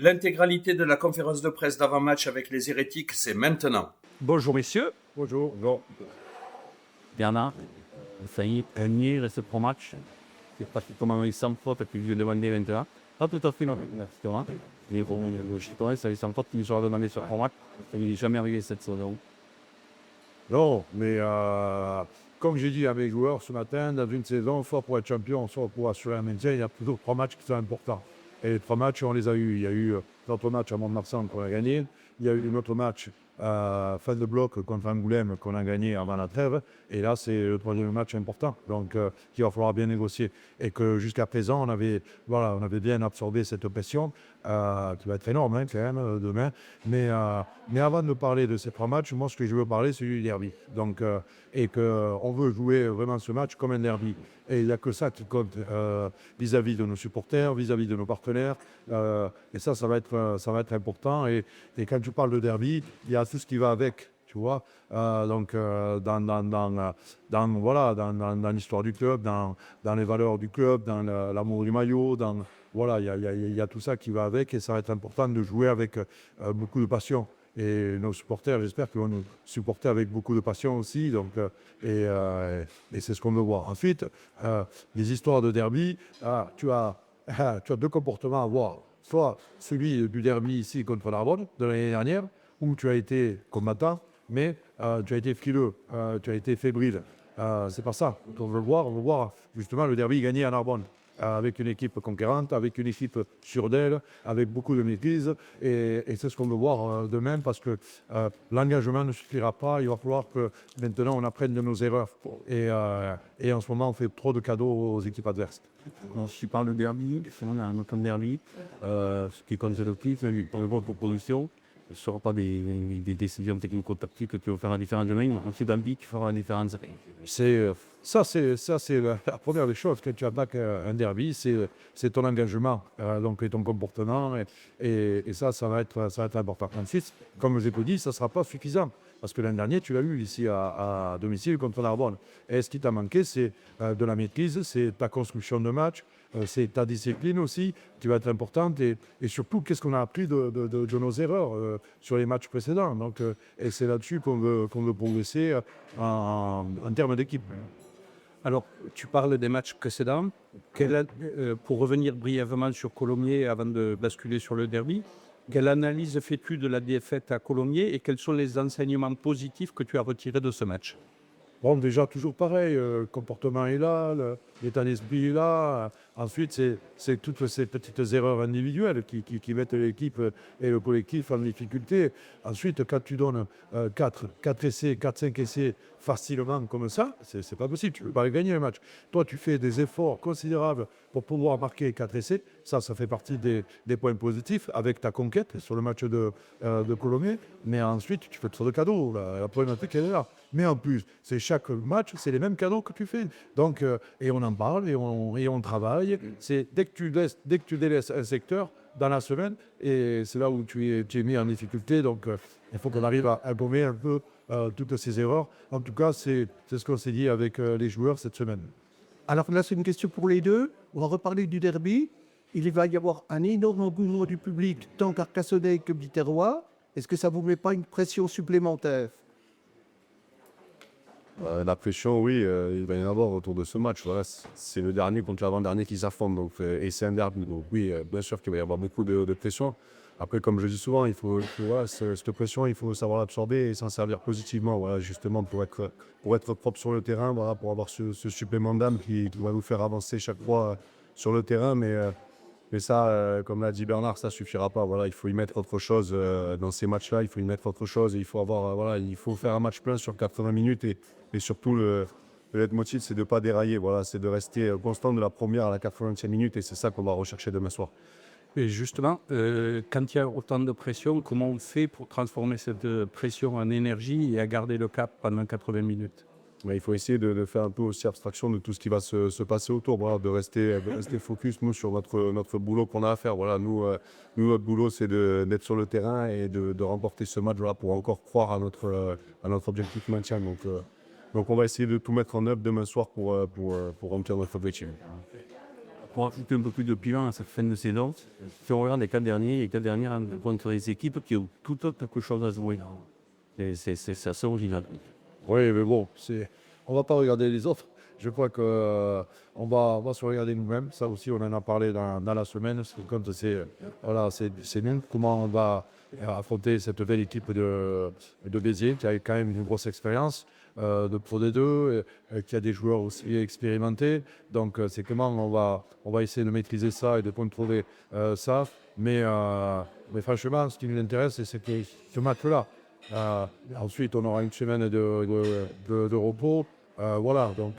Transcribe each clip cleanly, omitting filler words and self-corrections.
L'intégralité de la conférence de presse d'avant-match avec les hérétiques, c'est maintenant. Bonjour messieurs. Bonjour. Bon. Bernard, ça y est, premier ce pro match. C'est pratiquement une 100 fois parce que je lui ai demandé maintenant. Pas tout à fait non, restaurant. Mais bon, je sais ça fait 100 fois qu'il nous a demandé ce pro match. Ça n'est jamais arrivé cette saison. Non, mais comme j'ai dit à mes joueurs ce matin, dans une saison, soit pour être champion, soit pour assurer un maintien, il y a toujours 3 matchs qui sont importants. Et les 3 matchs, on les a eus. Il y a eu notre match à Mont-de-Marsan qu'on a gagné. Il y a eu notre match fin de bloc contre Angoulême qu'on a gagné avant la trêve. Et là, c'est le 3e match important. Donc, qu'il va falloir bien négocier. Et que jusqu'à présent, on avait bien absorbé cette pression, qui va être énorme quand même demain. Mais avant de parler de ces 3 matchs, moi, ce que je veux parler, c'est du derby. Donc, et qu'on veut jouer vraiment ce match comme un derby. Et il n'y a que ça qui compte vis-à-vis de nos supporters, vis-à-vis de nos partenaires. Et ça va être important. Et quand tu parles de derby, il y a tout ce qui va avec, tu vois. Donc, dans l'histoire du club, dans les valeurs du club, dans l'amour du maillot, voilà, il y a tout ça qui va avec. Et ça va être important de jouer avec beaucoup de passion. Et nos supporters, j'espère qu'ils vont nous supporter avec beaucoup de passion aussi. Donc, et c'est ce qu'on veut voir. Ensuite, les histoires de derby, tu as 2 comportements à voir. Soit celui du derby ici contre Narbonne de l'année dernière, où tu as été combattant, mais tu as été frileux, tu as été fébrile. C'est pas ça. On veut voir justement le derby gagné à Narbonne. Avec une équipe conquérante, avec une équipe sûre d'elle, avec beaucoup de maîtrise. Et c'est ce qu'on veut voir demain parce que l'engagement ne suffira pas. Il va falloir que maintenant on apprenne de nos erreurs. Et en ce moment, on fait trop de cadeaux aux équipes adverses. Alors, si tu parles de derby, on a un autre derby. Ce qui compte le plus, pour le votre production, ce ne sera pas des décisions technico-tactiques qui vont faire la différence demain. C'est derby qui fera la différence. Ça, c'est la première des choses. Quand tu attaques un derby, c'est ton engagement, donc et ton comportement. Et ça va être important. Ensuite, comme je l'ai dit, ça ne sera pas suffisant. Parce que l'an dernier, tu l'as eu ici à domicile contre Narbonne. Et ce qui t'a manqué, c'est de la maîtrise, c'est ta construction de match, c'est ta discipline aussi qui va être importante. Et surtout, qu'est-ce qu'on a appris de nos erreurs sur les matchs précédents. Donc, et c'est là-dessus qu'on veut progresser en termes d'équipe. Alors, tu parles des matchs précédents. Pour revenir brièvement sur Colomiers avant de basculer sur le derby, quelle analyse fais-tu de la défaite à Colomiers et quels sont les enseignements positifs que tu as retirés de ce match? Bon, déjà, toujours pareil, le comportement est là, l'état d'esprit est là. Ensuite, c'est toutes ces petites erreurs individuelles qui mettent l'équipe et le collectif en difficulté. Ensuite, quand tu donnes 4 essais, 4-5 essais facilement comme ça, c'est pas possible, tu ne peux pas gagner le match. Toi, tu fais des efforts considérables pour pouvoir marquer 4 essais. Ça fait partie des points positifs avec ta conquête sur le match de Colomiers. Mais ensuite, tu fais trop de cadeaux. La problématique, elle est là. Mais en plus, c'est chaque match, c'est les mêmes cadeaux que tu fais. Donc, et on en parle et on travaille. C'est dès que tu délaisses un secteur dans la semaine, et c'est là où tu es mis en difficulté. Donc, il faut qu'on arrive à gommer un peu toutes ces erreurs. En tout cas, c'est ce qu'on s'est dit avec les joueurs cette semaine. Alors là, c'est une question pour les deux. On va reparler du derby. Il va y avoir un énorme engouement du public, tant carcassonnais que biterrois. Est-ce que ça ne vous met pas une pression supplémentaire? La pression, oui, il va y en avoir autour de ce match. Voilà, c'est le dernier contre l'avant-dernier qui s'affrontent. Donc, et c'est un derby. Donc oui, bien sûr qu'il va y avoir beaucoup de pression. Après, comme je dis souvent, cette pression, il faut savoir l'absorber et s'en servir positivement, voilà, justement pour être propre sur le terrain, voilà, pour avoir ce supplément d'âme qui va nous faire avancer chaque fois sur le terrain. Mais ça, comme l'a dit Bernard, ça suffira pas. Voilà, il faut y mettre autre chose dans ces matchs-là. Il faut y mettre autre chose. Et il faut il faut faire un match plein sur 80 minutes et surtout le leitmotiv, c'est de ne pas dérailler. Voilà, c'est de rester constant de la première à la 80e minute et c'est ça qu'on va rechercher demain soir. Et justement, quand il y a autant de pression, comment on fait pour transformer cette pression en énergie et à garder le cap pendant 80 minutes? Mais il faut essayer de faire un peu aussi abstraction de tout ce qui va se passer autour, voilà, de rester focus nous sur notre boulot qu'on a à faire. Voilà, nous notre boulot c'est d'être sur le terrain et de remporter ce match, voilà, pour encore croire à notre objectif maintien. Donc on va essayer de tout mettre en œuvre demain soir pour remplir notre objectif. pour ajouter un peu plus de piment à cette fin de saison, si on regarde les 4 derniers, contre des équipes qui ont tout autre quelque chose à jouer. C'est assez original. Oui, mais bon, on va pas regarder les autres. Je crois qu'on on va se regarder nous-mêmes. Ça aussi, on en a parlé dans la semaine. Ce qui compte, c'est nous, comment on va affronter cette belle équipe de Béziers, qui a quand même une grosse expérience de Pro D2, qui a des joueurs aussi expérimentés. Donc, c'est comment on va essayer de maîtriser ça et de contrôler ça. Mais franchement, ce qui nous intéresse, c'est ce match-là. Ensuite, on aura une semaine de repos. Voilà, donc,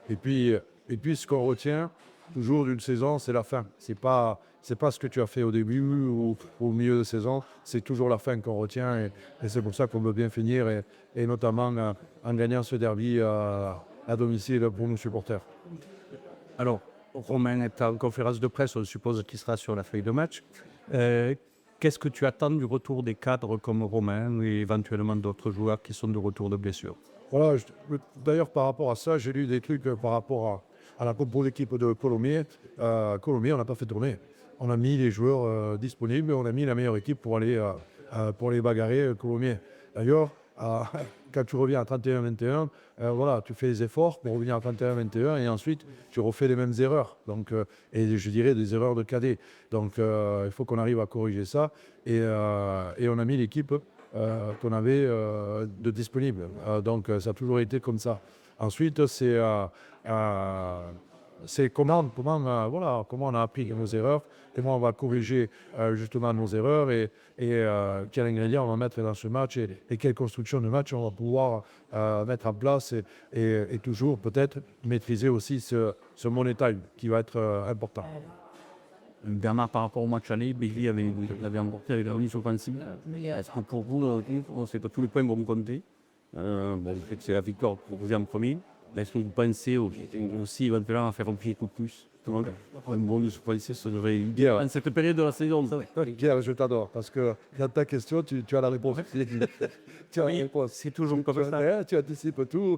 et puis, ce qu'on retient toujours d'une saison, c'est la fin. C'est pas ce que tu as fait au début ou au milieu de saison, c'est toujours la fin qu'on retient. Et c'est pour ça qu'on veut bien finir, et notamment en gagnant ce derby à domicile pour nos supporters. Alors, Romain est en conférence de presse, on suppose qu'il sera sur la feuille de match. Qu'est-ce que tu attends du retour des cadres comme Romain et éventuellement d'autres joueurs qui sont de retour de blessure? Voilà, d'ailleurs, par rapport à ça, j'ai lu des trucs par rapport à la compo d'équipe de Colomiers. Colomiers, on n'a pas fait tourner. On a mis les joueurs disponibles, on a mis la meilleure équipe pour aller bagarrer Colomiers. D'ailleurs, quand tu reviens à 31-21, voilà, tu fais des efforts pour revenir à 31-21 et ensuite tu refais les mêmes erreurs. Donc, et je dirais des erreurs de cadet. Donc, il faut qu'on arrive à corriger ça. Et on a mis l'équipe qu'on avait de disponible. Donc, ça a toujours été comme ça. Ensuite, c'est comment on a appris nos erreurs, comment on va corriger justement nos erreurs et quel ingrédient on va mettre dans ce match et quelle construction de match on va pouvoir mettre en place et toujours peut-être maîtriser aussi ce money time qui va être important. Bernard, par rapport au match aller, Béziers avait emporté avec la remise offensive. Est-ce que pour vous, c'est que tous les points vont compter? C'est la victoire pour vous en premier. Est-ce que vous pensez aussi éventuellement à faire un petit peu plus? Un bonus policier, ça devrait bien. En cette période de la saison. Pierre, je t'adore parce que dans ta question, tu as la réponse. Tu as la réponse. C'est toujours comme ça. Tu anticipes tout.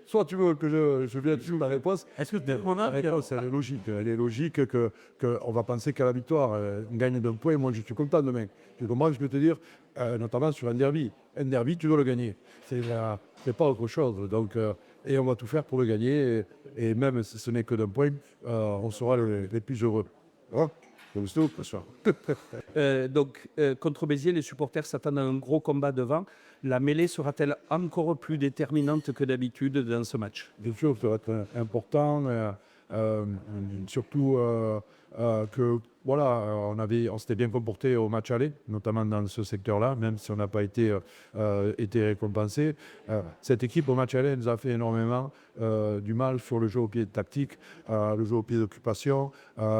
Soit tu veux que je vienne sur la réponse. Est-ce que La réponse, elle est logique. Elle est logique qu'on va penser qu'à la victoire. On gagne d'un point, moi je suis content demain. Tu comprends ce que je veux te dire, notamment sur un derby. Un derby, tu dois le gagner. C'est pas autre chose. Donc, et on va tout faire pour le gagner. Et même si ce n'est que d'un point, on sera les plus heureux. Hein? Donc, contre Béziers, les supporters s'attendent à un gros combat devant. La mêlée sera-t-elle encore plus déterminante que d'habitude dans ce match? Bien sûr, ça va être important. Surtout que voilà, on s'était bien comporté au match aller, notamment dans ce secteur-là, même si on n'a pas été récompensé. Cette équipe au match aller nous a fait énormément du mal sur le jeu au pied tactique, le jeu au pied d'occupation,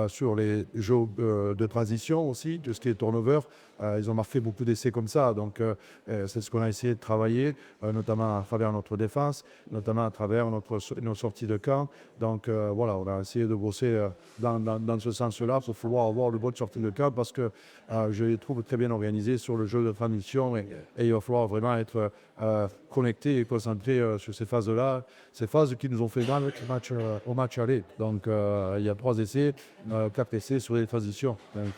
sur les jeux de transition aussi, de ce qui est turnover. Ils ont fait beaucoup d'essais comme ça, donc c'est ce qu'on a essayé de travailler, notamment à travers notre défense, notamment à travers nos sorties de camp. Donc voilà, on a essayé de bosser dans ce sens-là pour pouvoir avoir de bonnes sorties de camp parce que je les trouve très bien organisés sur le jeu de transition et il va falloir vraiment être connecté et concentré sur ces phases-là, ces phases qui nous ont fait mal au match aller. Donc il y a 3 essais, 4 essais sur les transitions. Donc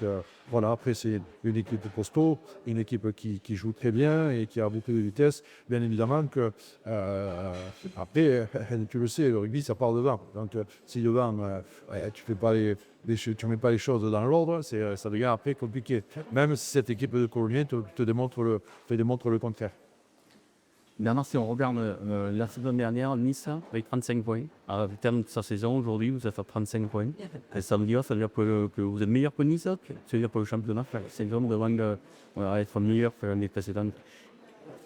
voilà, après c'est une équipe costaud, une équipe qui joue très bien et qui a beaucoup de vitesse. Bien évidemment que après, tu le sais, le rugby ça part devant. Donc si devant tu mets pas les choses dans l'ordre, ça devient après compliqué. Même si cette équipe de Colomiers te démontre le contraire. Bernard, si on regarde la saison dernière, Nice avec 35 points. À terme de sa saison, aujourd'hui, vous êtes à 35 points. Et ça veut dire que vous êtes meilleur que Nice, ça veut dire pour le championnat, c'est vraiment être meilleur que l'année précédente.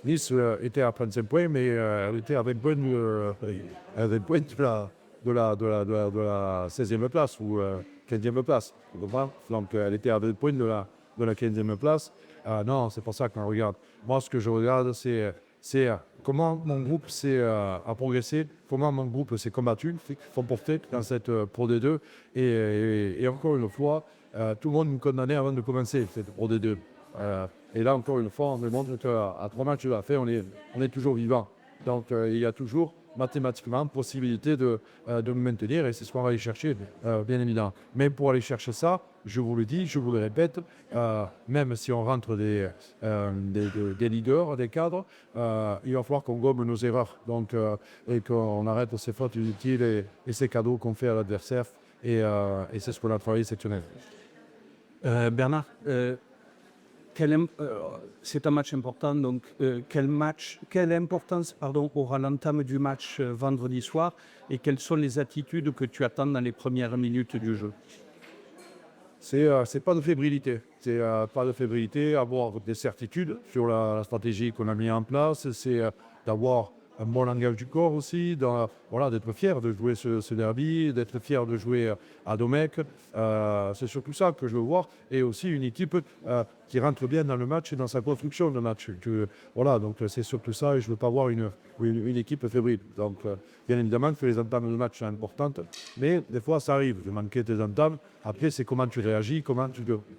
Nice était à 35 points, mais elle était à 20 points de la 16e place ou 15e place. Donc elle était à 20 points de la 15e place. Non, c'est pour ça qu'on regarde. Moi, ce que je regarde, c'est comment mon groupe a progressé, comment mon groupe s'est combattu, s'est comporté dans cette Pro D2. Et encore une fois, tout le monde nous condamnait avant de commencer cette Pro D2. Et là, encore une fois, on me montre qu'à 3 matchs de la fin, on est toujours vivant. Donc, il y a toujours mathématiquement possibilité de me maintenir et c'est ce qu'on va aller chercher, bien évidemment. Mais pour aller chercher ça, je vous le dis, je vous le répète, même si on rentre des leaders, des cadres, il va falloir qu'on gomme nos erreurs donc, et qu'on arrête ces fautes inutiles et ces cadeaux qu'on fait à l'adversaire. Et c'est ce qu'on a travaillé cette semaine. Bernard, c'est un match important, donc quelle importance aura l'entame du match vendredi soir et quelles sont les attitudes que tu attends dans les premières minutes du jeu? C'est pas de fébrilité. C'est pas de fébrilité, avoir des certitudes sur la stratégie qu'on a mis en place. C'est d'avoir un bon langage du corps aussi, d'être fier de jouer ce derby, d'être fier de jouer à Domecq. C'est surtout ça que je veux voir. Et aussi une équipe qui rentre bien dans le match et dans sa construction de match. Donc c'est surtout ça et je ne veux pas voir une équipe fébrile. Donc bien évidemment que les entames de match sont importantes, mais des fois ça arrive de manquer tes entames. Après c'est comment tu réagis, comment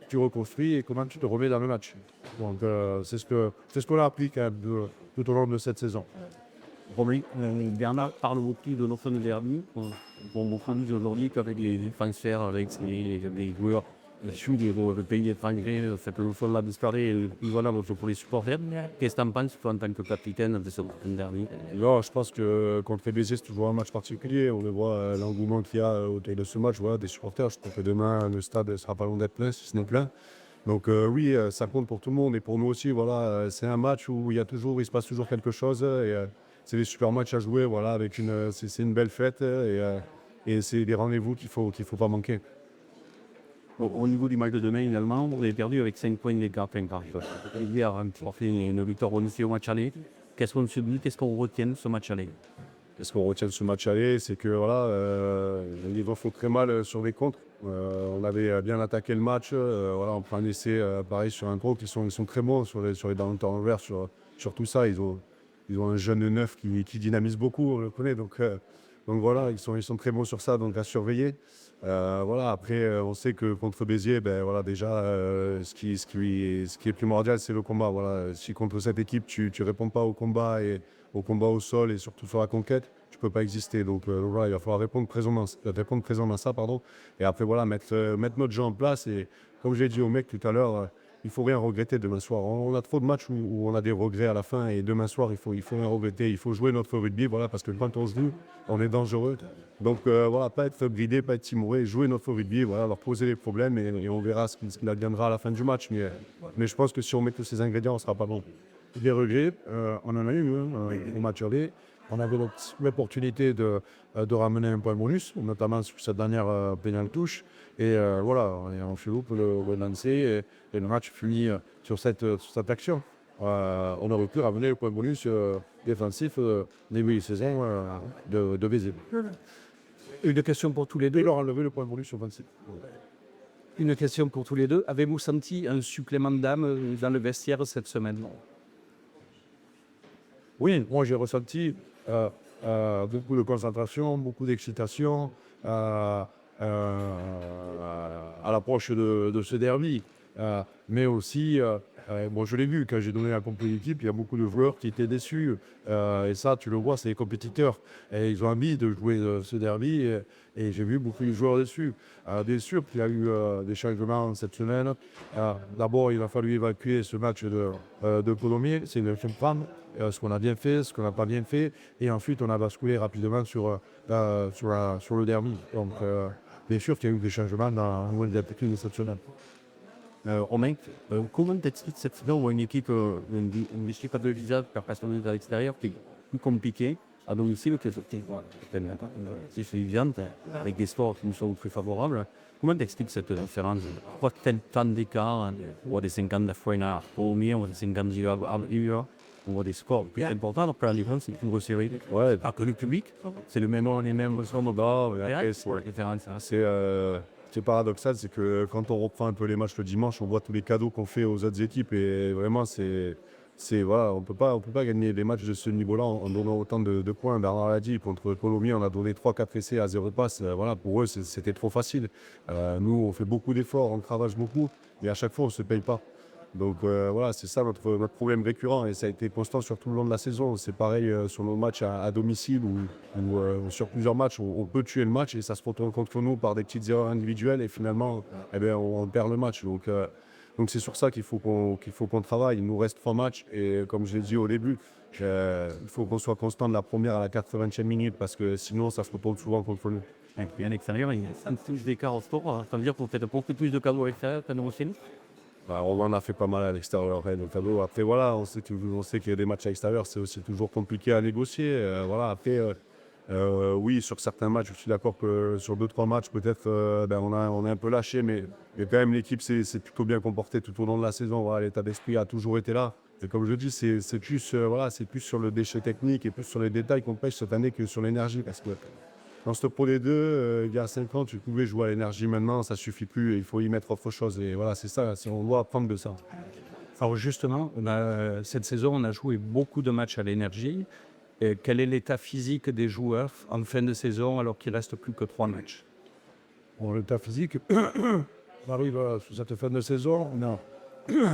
tu reconstruis et comment tu te remets dans le match. Donc c'est ce qu'on a appris quand même tout au long de cette saison. Bernard parle beaucoup de notre derby. On beaucoup aujourd'hui qu'avec les défenseurs, avec les joueurs issus du pays étranger, ça peut nous faire la disparler. Voilà, donc pour les supporters. Qu'est-ce que tu en penses, toi, en tant que capitaine de ce derby? Alors, je pense que contre les Béziers, c'est toujours un match particulier. On le voit, l'engouement qu'il y a autour de ce match. Voilà, des supporters. Je pense que demain, le stade ne sera pas loin d'être plein, si ce n'est plein. Donc oui, ça compte pour tout le monde et pour nous aussi. Voilà, c'est un match où il se passe toujours quelque chose. C'est des super matchs à jouer, voilà, c'est une belle fête et c'est des rendez-vous qu'il faut pas manquer. Au niveau du match de demain, également, vous avez perdu avec 5 points d'écart. Hier, on a fait une victoire au match aller. Qu'est-ce qu'on se dit, qu'est-ce qu'on retient de ce match aller? Qu'est-ce qu'on retient de ce match aller? C'est que les vents font très mal sur les contres. On avait bien attaqué le match. On prend un essai pareil sur un contre. Ils sont très bons sur les temps envers, sur tout ça. Ils ont un jeune neuf qui dynamise beaucoup, on le connaît. Donc voilà, ils sont très bons sur ça, donc à surveiller. Après, on sait que contre Béziers, déjà, ce qui est primordial, c'est le combat. Voilà. Si contre cette équipe, tu ne réponds pas au combat au sol et surtout sur la conquête, tu ne peux pas exister. Donc voilà, il va falloir répondre présent dans ça. Et après, voilà, mettre notre jeu en place. Et comme j'ai dit au mec tout à l'heure, il ne faut rien regretter demain soir. On a trop de matchs où on a des regrets à la fin et demain soir, il faut rien regretter. Il faut jouer notre rugby, voilà, parce que quand on se joue, on est dangereux. Donc pas être bridé, pas être timoré, jouer notre rugby, voilà, leur poser les problèmes et on verra ce qu'il adviendra à la fin du match. Mais je pense que si on met tous ces ingrédients, on ne sera pas bon. Des regrets, on en a eu au match aller. On avait l'opportunité de ramener un point bonus, notamment sur cette dernière pénale touche. Et on fait loupe le lancer et le match finit sur cette action. On aurait pu ramener le point bonus défensif début de saison de Béziers. Une question pour tous les Et deux. leur enlever le point bonus offensif. Une question pour tous les deux. Avez-vous senti un supplément d'âme dans le vestiaire cette semaine? Oui, moi j'ai ressenti beaucoup de concentration, beaucoup d'excitation à l'approche de ce derby. Mais aussi, je l'ai vu quand j'ai donné la complément d'équipe, il y a beaucoup de joueurs qui étaient déçus. Et ça, tu le vois, c'est les compétiteurs. Et ils ont envie de jouer ce derby. Et j'ai vu beaucoup de joueurs déçus. Bien sûr qu'il y a eu des changements cette semaine. D'abord, il a fallu évacuer ce match de Colomiers. C'est une femme. Ce qu'on a bien fait, ce qu'on n'a pas bien fait. Et ensuite, on a basculé rapidement sur le derby. Donc, bien sûr qu'il y a eu des changements dans le déplacement de cette semaine. Romain, comment t'expliques cette saison où une équipe à deux visages, personnalisée à l'extérieur, qui est plus compliquée à domicile que c'est évident, avec des sports qui nous sont plus favorables? Comment t'expliques cette différence? Pourquoi tant d'écart? On voit des 59 points à Colomiers, on voit des 50 à Rivière, on voit des scores plus importants. Après la différence, c'est une grosse série. Ouais, Que le public, c'est les mêmes ressorts de bas. C'est la différence. C'est paradoxal, c'est que quand on reprend un peu les matchs le dimanche, on voit tous les cadeaux qu'on fait aux autres équipes et vraiment on peut pas gagner des matchs de ce niveau-là en donnant autant de points. Bernard l'a dit, contre Colomiers, on a donné 3-4 essais à 0 passe. Pour eux, c'était trop facile. Nous, on fait beaucoup d'efforts, on travaille beaucoup, mais à chaque fois, on ne se paye pas. Donc voilà, c'est ça notre problème récurrent et ça a été constant sur tout le long de la saison. C'est pareil sur nos matchs à domicile ou sur plusieurs matchs, on peut tuer le match et ça se retourne contre nous par des petites erreurs individuelles et finalement eh bien, on perd le match. Donc c'est sur ça qu'il faut qu'on travaille. Il nous reste 3 matchs et comme je l'ai dit au début, il faut qu'on soit constant de la première à la 80e minute parce que sinon ça se retourne souvent contre nous. Et puis à l'extérieur, il y a 5 touches d'écart au score. Hein. Ça veut dire qu'on fait beaucoup plus de cadeaux à l'extérieur qu'à domicile. Bah, on en a fait pas mal à l'extérieur. Hein, donc, après, voilà, on sait qu'il y a des matchs à l'extérieur, c'est aussi toujours compliqué à négocier. Voilà, après, oui, sur certains matchs, je suis d'accord que sur 2-3 matchs, peut-être, on a un peu lâché, mais quand même, l'équipe s'est plutôt bien comportée tout au long de la saison. Voilà, l'état d'esprit a toujours été là. Et comme je dis, c'est plus, c'est plus sur le déchet technique et plus sur les détails qu'on pêche cette année que sur l'énergie. Parce que dans ce Pro D2, il y a 5 ans, tu pouvais jouer à l'énergie. Maintenant, ça ne suffit plus. Il faut y mettre autre chose. Et voilà, c'est ça. On doit apprendre de ça. Alors justement, cette saison, on a joué beaucoup de matchs à l'énergie. Et quel est l'état physique des joueurs en fin de saison alors qu'il ne reste plus que 3 matchs? Bon, l'état physique, on arrive sur cette fin de saison,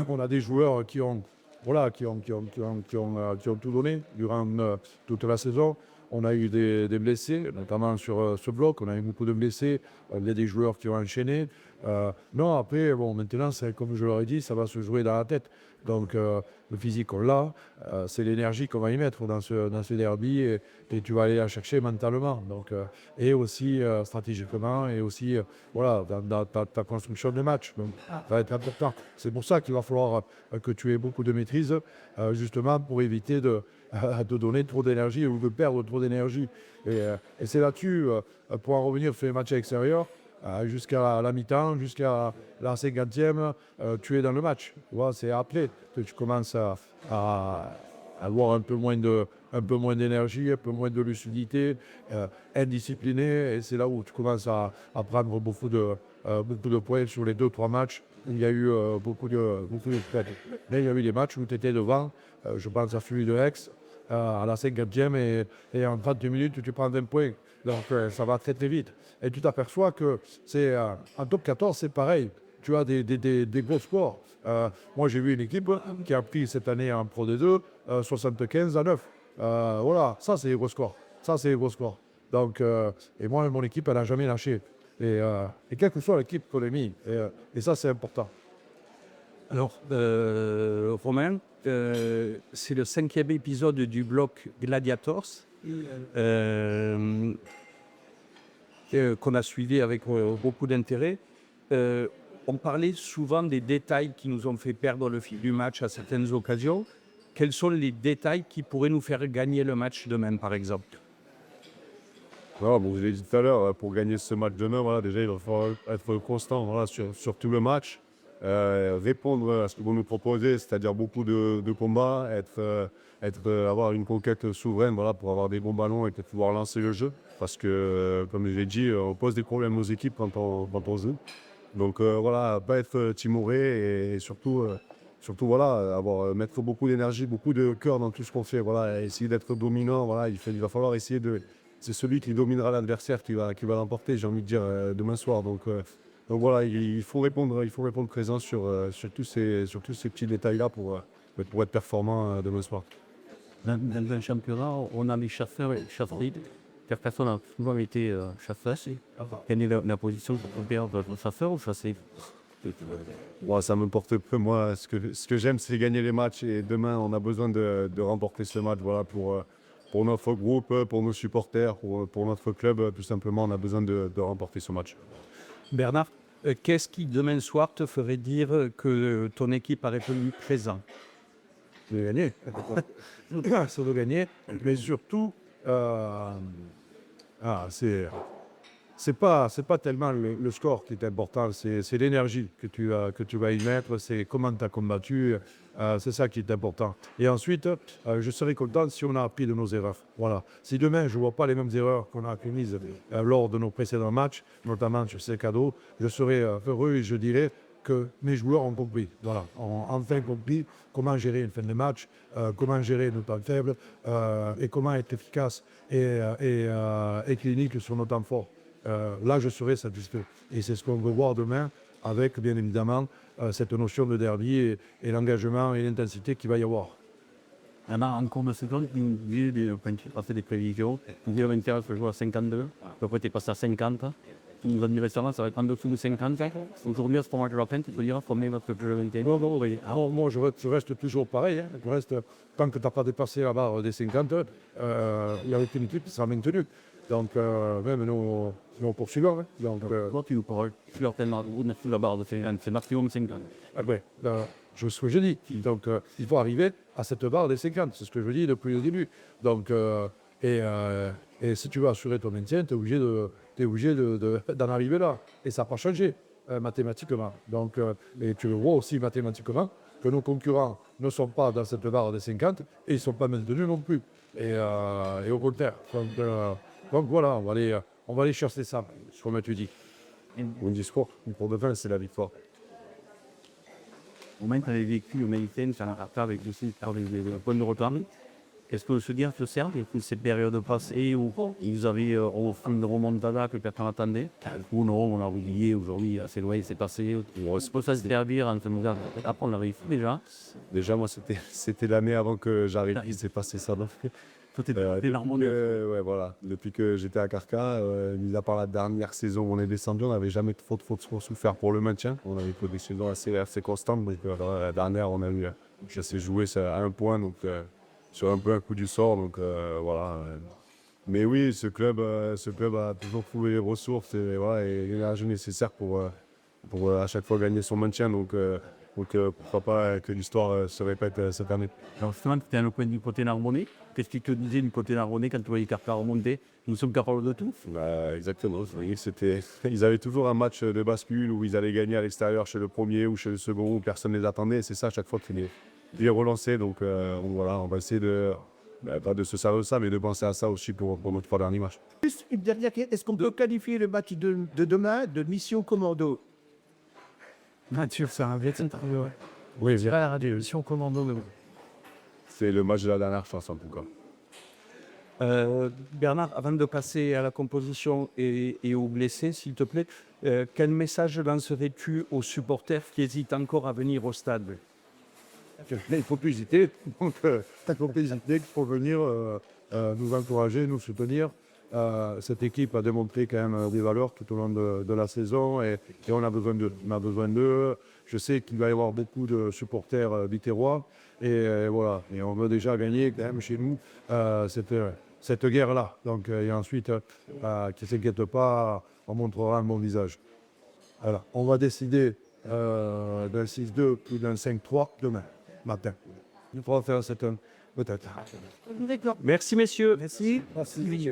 on a des joueurs qui ont tout donné durant toute la saison. On a eu des blessés, notamment sur ce bloc. On a eu beaucoup de blessés. Il y a des joueurs qui ont enchaîné. Non, après, bon, maintenant, comme je leur ai dit, ça va se jouer dans la tête. Donc, le physique, on l'a. C'est l'énergie qu'on va y mettre dans ce derby. Et tu vas aller la chercher mentalement. Donc, et aussi stratégiquement. Et aussi, dans ta construction de match. Donc, ça va être important. C'est pour ça qu'il va falloir que tu aies beaucoup de maîtrise, justement, pour éviter de donner trop d'énergie ou de perdre trop d'énergie. Et c'est là-dessus, pour en revenir sur les matchs extérieurs, jusqu'à la mi-temps, jusqu'à la 50e, tu es dans le match. Tu vois, c'est après que tu commences à avoir un peu moins d'énergie, un peu moins de lucidité, indiscipliné. Et c'est là où tu commences à prendre beaucoup de points sur les 2-3 matchs. Il y a eu beaucoup de traites. Mais il y a eu des matchs où tu étais devant. Je pense à celui de Aix, à la 50e, et en 30 minutes, tu prends 20 points. Donc ça va très très vite. Et tu t'aperçois que c'est en top 14, c'est pareil. Tu as des gros scores. Moi, j'ai vu une équipe qui a pris cette année en Pro D2 75-9. Voilà, ça c'est les gros scores. Donc, et moi, mon équipe, elle n'a jamais lâché. Et quelle que soit l'équipe qu'on ait mis. Et ça, c'est important. Alors, Romain, c'est le 5e épisode du bloc Gladiators qu'on a suivi avec beaucoup d'intérêt. On parlait souvent des détails qui nous ont fait perdre le fil du match à certaines occasions. Quels sont les détails qui pourraient nous faire gagner le match demain, par exemple? Non, bon, je l'ai dit tout à l'heure, pour gagner ce match demain, voilà, déjà, il va falloir être constant voilà, sur tout le match. Répondre à ce que vous nous proposez, c'est-à-dire beaucoup de combats, avoir une conquête souveraine voilà, pour avoir des bons ballons et peut-être pouvoir lancer le jeu. Parce que, comme je l'ai dit, on pose des problèmes aux équipes quand on joue. Donc voilà, pas être timoré et surtout voilà, mettre beaucoup d'énergie, beaucoup de cœur dans tout ce qu'on fait. Voilà, essayer d'être dominant. Voilà, il va falloir essayer de... C'est celui qui dominera l'adversaire qui va l'emporter, j'ai envie de dire, demain soir. Donc voilà, il faut répondre présent sur tous ces petits détails-là pour être performant demain soir. Dans un championnat, on a les chasseurs et les chasseurs. Personne n'a souvent été chasseur. Quelle est la position de ton père de chasseur ou chassé? Bon, ça m'importe peu. Moi, ce que j'aime, c'est gagner les matchs. Et demain, on a besoin de remporter ce match. Voilà, pour notre groupe, pour nos supporters, pour notre club, tout simplement, on a besoin de remporter ce match. Bernard, qu'est-ce qui, demain soir, te ferait dire que ton équipe a répondu présent? De gagner. C'est de gagner. Mais surtout, c'est pas tellement le score qui est important, c'est l'énergie que tu vas y mettre, c'est comment tu as combattu, c'est ça qui est important. Et ensuite, je serais content si on a appris de nos erreurs. Voilà. Si demain, je ne vois pas les mêmes erreurs qu'on a commises lors de nos précédents matchs, notamment sur ces cadeaux, je serais heureux et je dirais que mes joueurs ont compris. Voilà, ont enfin compris comment gérer une fin de match, comment gérer nos temps faibles et comment être efficace et clinique sur nos temps forts. Là, je serai satisfait. Et c'est ce qu'on veut voir demain avec, bien évidemment, cette notion de derby et l'engagement et l'intensité qu'il va y avoir. Il y en a encore de secondes qui nous disent, quand tu as fait des prévisions, tu dis 21, je joue à 52, après tu es passé à 50. Tu nous as dit récemment, ça va être en dessous de 50. Aujourd'hui, à ce moment de la fin, tu peux dire combien va te jouer 21. Non, oui. Alors, moi, je reste toujours pareil. Hein. Je reste, tant que tu n'as pas dépassé la barre des 50, il y a aucune équipe qui sera maintenue. Donc, même nos poursuivants. Hein. Donc, Toi, tu pourras faire tellement de route sur la barre de 50, c'est maximum 50. après, ce que je dis. Donc, il faut arriver à cette barre des 50. C'est ce que je dis depuis le début. Donc, et si tu veux assurer ton maintien, tu es obligé d'en arriver là. Et ça n'a pas changé mathématiquement. Donc, et tu le vois aussi mathématiquement que nos concurrents ne sont pas dans cette barre des 50 et ils ne sont pas maintenus non plus. Et au contraire. Donc voilà, on va aller chercher ça, comme tu dis. Mon discours, pour de fin, c'est la victoire. Au moins, tu avais vécu le Méditerranée, ça n'a pas fait avec aussi les points de retard. Qu'est-ce que se dire, se sert de toute cette période passée où ils avaient au fond de remontada que personne n'attendait? Ou non, on a oublié aujourd'hui, c'est loin, c'est passé. C'est pour ça se servir en se disant, après on l'avait fait déjà. Déjà, moi, c'était l'année avant que j'arrive, il s'est passé ça. Donc, Tout était harmonieux. ouais, voilà. Depuis que j'étais à Carca, mis à part la dernière saison où on est descendu, on n'avait jamais trop souffert pour le maintien. On avait fait des saisons assez constantes. Donc, la dernière, on a eu, ça s'est joué ça, à un point, donc sur un peu un coup du sort. Donc voilà. Mais oui, ce club a toujours trouvé les ressources et l'énergie nécessaire pour à chaque fois gagner son maintien. Donc pourquoi pas que l'histoire se répète cette année. Alors justement, tu étais à le point du côté Narbonnais. Qu'est-ce qu'il te disait du côté Narbonnais quand tu voyais Carca remonter? Nous sommes capables de tout. Exactement. Ils avaient toujours un match de bascule où ils allaient gagner à l'extérieur chez le premier ou chez le second où personne ne les attendait. Et c'est ça à chaque fois qu'ils les relançaient. Donc voilà, on va essayer pas de se servir de ça, mais de penser à ça aussi pour nos 3 derniers matchs. Juste une dernière question. Est-ce qu'on peut qualifier le match de demain de mission commando? Mathieu, c'est un vieux interview. Oui, Je dirais la radio, mission commando. C'est le match de la dernière chance en tout cas. Bernard, avant de passer à la composition et aux blessés, s'il te plaît, quel message lancerais-tu aux supporters qui hésitent encore à venir au stade? Il ne faut plus hésiter. Donc, il faut plus hésiter qu'il faut venir nous encourager, nous soutenir. Cette équipe a démontré quand même des valeurs tout au long de la saison et on a besoin d'eux. On a besoin d'eux. Je sais qu'il va y avoir beaucoup de supporters biterrois et voilà. Et on veut déjà gagner quand même chez nous cette guerre-là. Donc, et ensuite, qui ne s'inquiète pas, on montrera un bon visage. Voilà. On va décider d'un 6-2 ou d'un 5-3 demain matin. On pourra faire cette peut-être. Merci, messieurs. Merci. Merci.